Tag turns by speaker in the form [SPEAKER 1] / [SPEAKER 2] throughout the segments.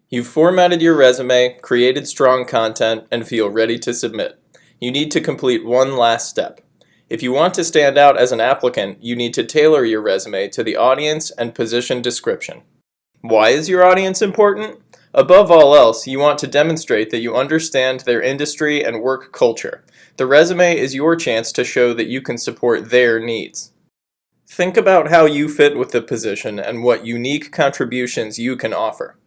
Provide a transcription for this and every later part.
[SPEAKER 1] You've formatted your resume, created strong content, and feel ready to submit. You need to complete one last step. If you want to stand out as an applicant, you need to tailor your resume to the audience and position description. Why is your audience important? Above all else, you want to demonstrate that you understand their industry and work culture. The resume is your chance to show that you can support their needs. Think about how you fit with the position and what unique contributions you can offer.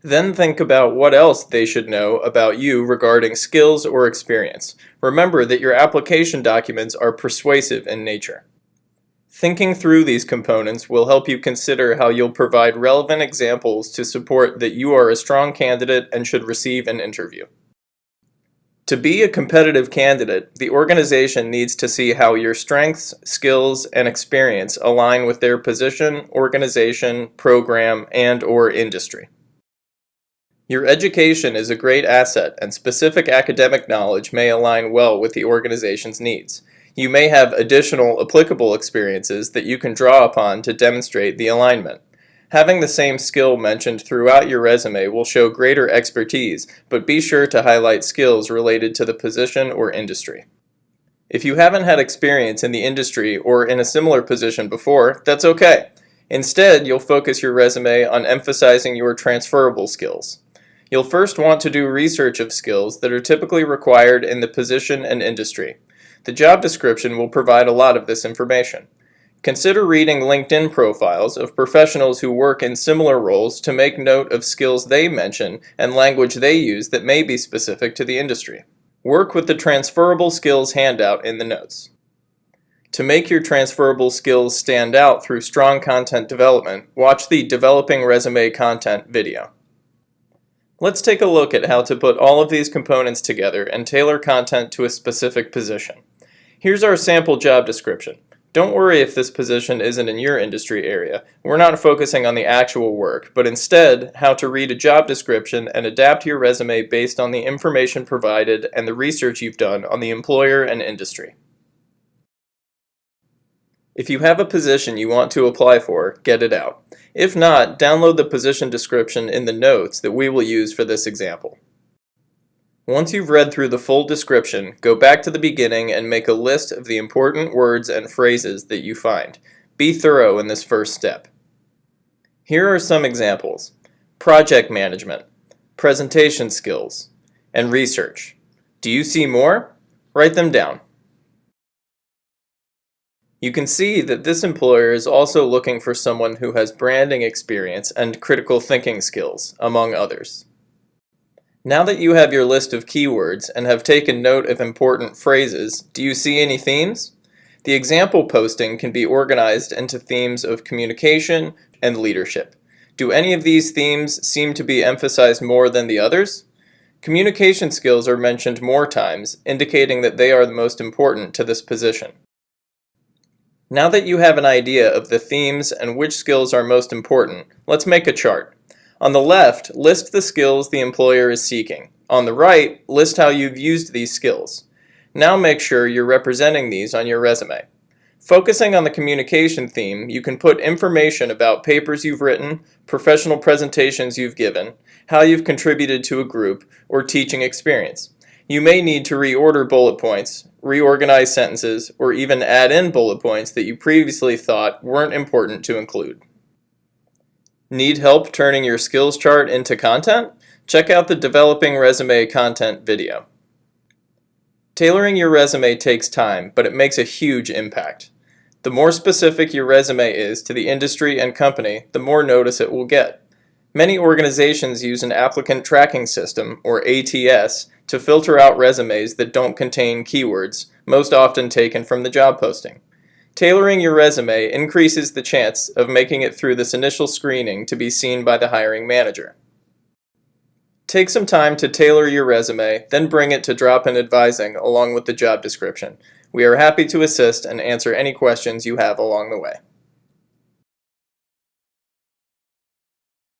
[SPEAKER 1] Then think about what else they should know about you regarding skills or experience. Remember that your application documents are persuasive in nature. Thinking through these components will help you consider how you'll provide relevant examples to support that you are a strong candidate and should receive an interview. To be a competitive candidate, the organization needs to see how your strengths, skills, and experience align with their position, organization, program, and/or industry. Your education is a great asset, and specific academic knowledge may align well with the organization's needs. You may have additional applicable experiences that you can draw upon to demonstrate the alignment. Having the same skill mentioned throughout your resume will show greater expertise, but be sure to highlight skills related to the position or industry. If you haven't had experience in the industry or in a similar position before, that's okay. Instead, you'll focus your resume on emphasizing your transferable skills. You'll first want to do research of skills that are typically required in the position and industry. The job description will provide a lot of this information. Consider reading LinkedIn profiles of professionals who work in similar roles to make note of skills they mention and language they use that may be specific to the industry. Work with the transferable skills handout in the notes. To make your transferable skills stand out through strong content development, watch the Developing Resume Content video. Let's take a look at how to put all of these components together and tailor content to a specific position. Here's our sample job description. Don't worry if this position isn't in your industry area. We're not focusing on the actual work, but instead how to read a job description and adapt your resume based on the information provided and the research you've done on the employer and industry. If you have a position you want to apply for, get it out. If not, download the position description in the notes that we will use for this example. Once you've read through the full description, go back to the beginning and make a list of the important words and phrases that you find. Be thorough in this first step. Here are some examples: project management, presentation skills, and research. Do you see more? Write them down. You can see that this employer is also looking for someone who has branding experience and critical thinking skills, among others. Now that you have your list of keywords and have taken note of important phrases, do you see any themes? The example posting can be organized into themes of communication and leadership. Do any of these themes seem to be emphasized more than the others? Communication skills are mentioned more times, indicating that they are the most important to this position. Now that you have an idea of the themes and which skills are most important, let's make a chart. On the left, list the skills the employer is seeking. On the right, list how you've used these skills. Now make sure you're representing these on your resume. Focusing on the communication theme, you can put information about papers you've written, professional presentations you've given, how you've contributed to a group, or teaching experience. You may need to reorder bullet points, reorganize sentences, or even add in bullet points that you previously thought weren't important to include. Need help turning your skills chart into content? Check out the Developing Resume Content video. Tailoring your resume takes time, but it makes a huge impact. The more specific your resume is to the industry and company, the more notice it will get. Many organizations use an applicant tracking system, or ATS, to filter out resumes that don't contain keywords, most often taken from the job posting. Tailoring your resume increases the chance of making it through this initial screening to be seen by the hiring manager. Take some time to tailor your resume, then bring it to drop-in advising along with the job description. We are happy to assist and answer any questions you have along the way.